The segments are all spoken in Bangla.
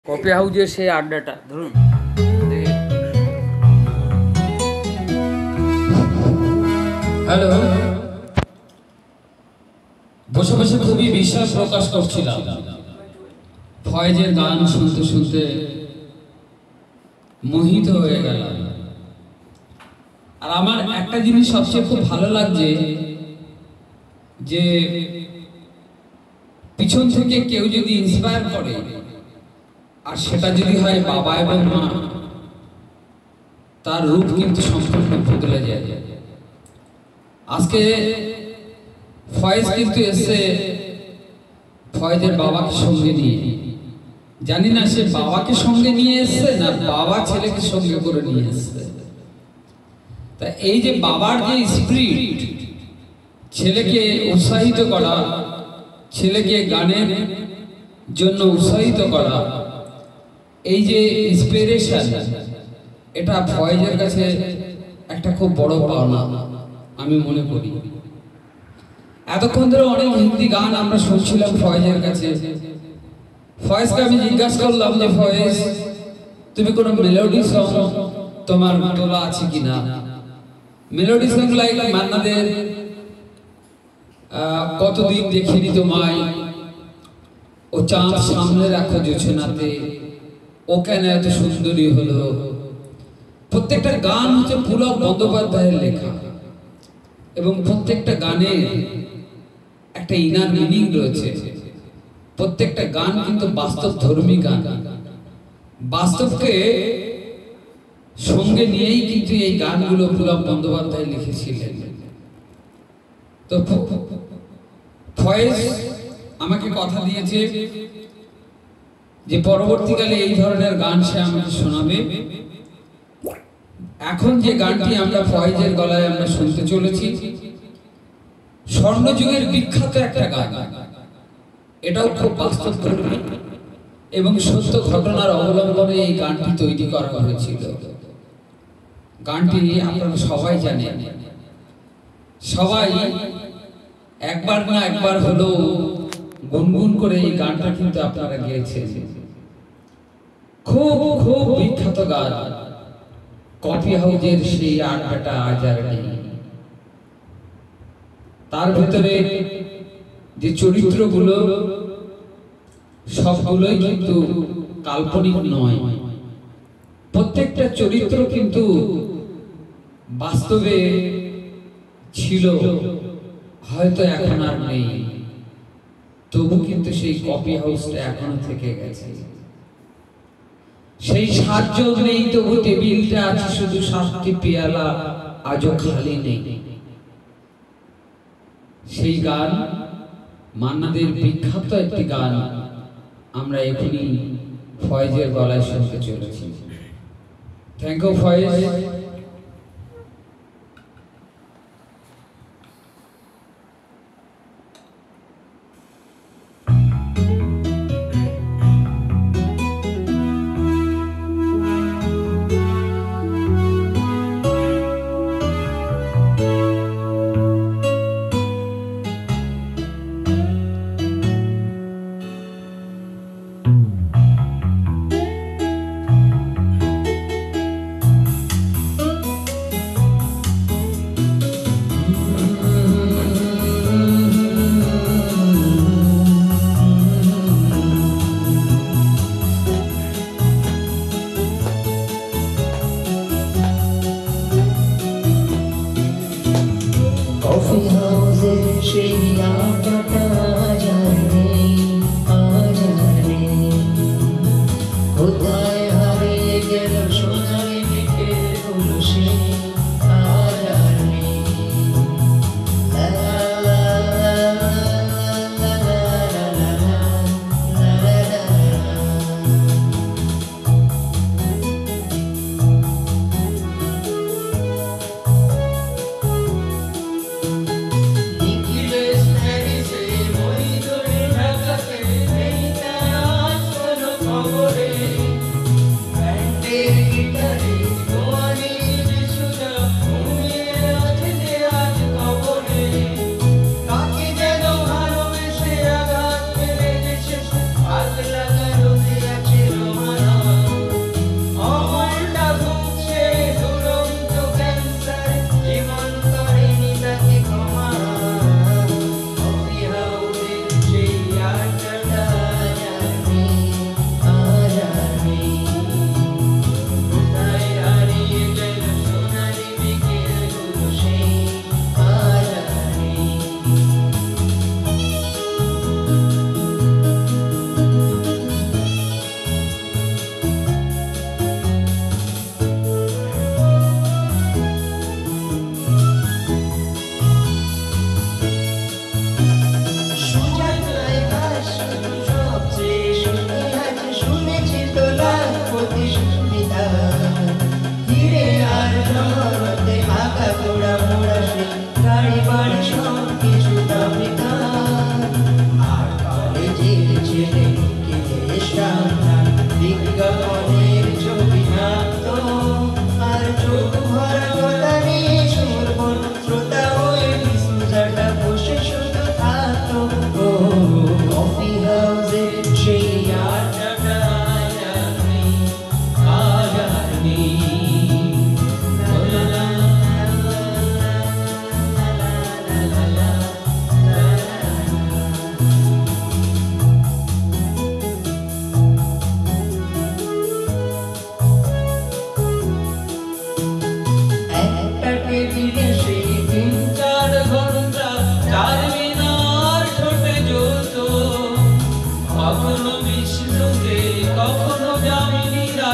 কফি হাউজের সেই আড্ডাটা ধরুন। হ্যালো, বসে বসে খুবই বিশ্বাস প্রকাশ করছিলাম। ফয়েজের গান শুনতে শুনতে মোহিত হয়ে গেল। আর আমার একটা জিনিস সবচেয়ে খুব ভালো লাগছে, যে পিছন থেকে কেউ যদি ইন্সপায়ার করে, আর সেটা যদি হয় বাবা এবং মা, তার রূপ কিন্তু সম্পূর্ণ বদলে যায়। আজকে ফয়েজ কিন্তু এসে ফয়েজের বাবাকে সঙ্গে নিয়ে, জানি না সে বাবাকে সঙ্গে নিয়ে এসছে না বাবা ছেলেকে সঙ্গে করে নিয়ে এসছে। তা এই যে বাবার যে স্পিরিট, ছেলেকে উৎসাহিত করা, ছেলেকে গানের জন্য উৎসাহিত করা, এই যে ইন্সপিরেশন, এটা ফয়েজের কাছে একটা খুব বড় পাওনা আমি মনে করি। এতক্ষণ ধরে অনেক হিন্দি গান আমরা শুনছিলাম ফয়েজের কাছে। ফয়েজকে আমি জিজ্ঞাসা করলাম যে ফয়েজ, তুমি কোনো মেলোডি সং তোমার তোলা আছে কিনা? মেলোডি সং লাইক মান্নাদের কতদিন দেখিনি তোমায়, ও চাঁদ সামনে রাখো জোছনাতে, ও কেন এত সুন্দরী হলো। প্রত্যেকটা গান হচ্ছে পুলক বন্দ্যোপাধ্যায়ের লেখা, এবং প্রত্যেকটা গানের একটা ইনার মিনিং রয়েছে। প্রত্যেকটা গান কিন্তু বাস্তব ধর্মী গান, বাস্তবকে সঙ্গে নিয়েই কিন্তু এই গানগুলো পুলক বন্দ্যোপাধ্যায় লিখেছিলেন। তো ফয়েজ আমাকে কথা দিয়েছে যে পরবর্তীকালে এই ধরনের গান সে আমাকে শোনাবে। এখন যে গানটি আমরা ফয়েজের গলায় আমরা শুনতে চলেছি, স্বর্ণযুগের বিখ্যাত একটা গান। এটাও খুব বাস্তবধর্মী এবং সত্য ঘটনার অবলম্বনে এই গানটি তৈরি করা হয়েছিল। গানটি আপনারা সবাই জানেন, সবাই একবার না একবার হলো গুনগুন করে এই গানটা কিন্তু আপনারা গেয়েছেন। খুব খুব বিখ্যাত গান, কফি হাউজের সেই আড্ডাটা আজ আর নেই। তার ভিতরে যে চরিত্রগুলো সবগুলোই কিন্তু কাল্পনিক নয়, প্রত্যেকটা চরিত্র কিন্তু বাস্তবে ছিল, হয়তো এখন আর নেই, তবু কিন্তু সেই কফি হাউসটা এখনো থেকে গেছে। সেই সাতজন নেই, তবু টেবিলটা আছে শুধু 7টি পেয়ালা আজও খালি নেই। সেই গান মান্নাদের বিখ্যাত একটি গান আমরা এখনই ফয়েজের গলায় শুনতে চলেছি। Thank you Faiz.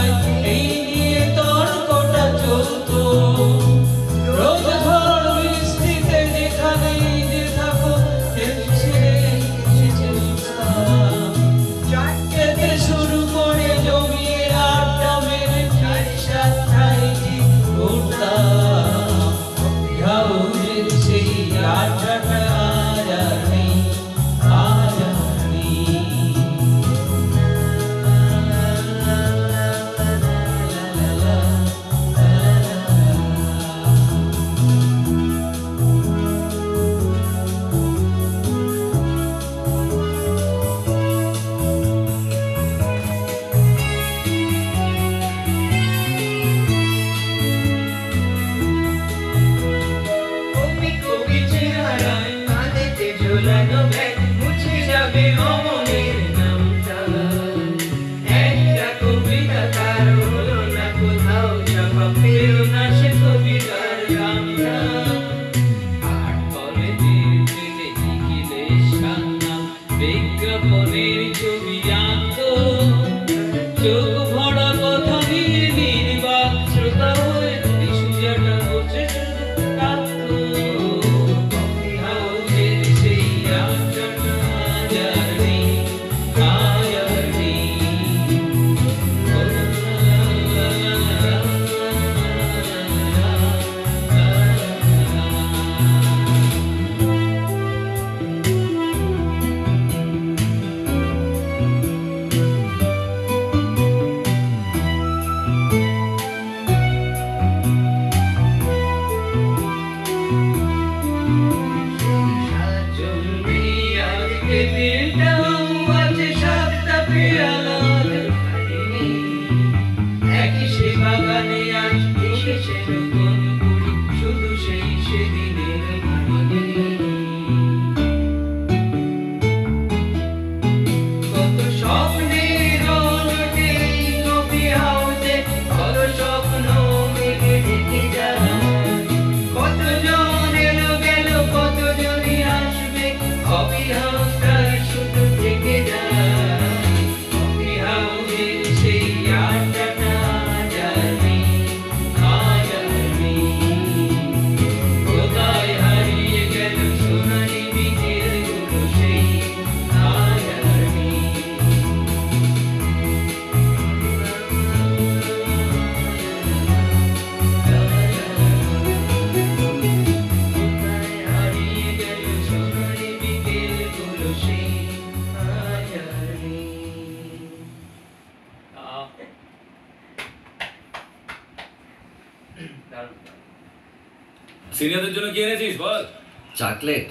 আড্ডায় এই নিয়ে তর্কটা চলতো। রোজ ঝড় বৃষ্টিতে যেখানেই যে থাকো চারটেতে শুরু করে জমিয়ে আড্ডা মেরে 4-7টায় ঠিক করতাম। হাউজের সেই আড্ডাটা আজ আর নেই, আজ আর নেই। কবি কবি চেহারায় কাঁদেতে ঝোলানো ব্যাগ মুছে যাবে অমনের নামটা। একটা কবিতা তার হলো না কোথাও চাপা, পেল না সে কবিতার গানটা। আর কলেজের ট্রেনে নিখিলেশ সান্যাল বিজ্ঞাপনের ছবি আঁকতো। চোখ ভরা কথা নিয়ে নির্বাক শ্রোতা হয়ে সুজাটা বসে শুধু কাঁদতো। কফি হাউসের সেই আড্ডাটা আজ আর নেই, আজ আর নেই। সিনিয়রদের জন্য কি এনেছিস বল? চকলেট।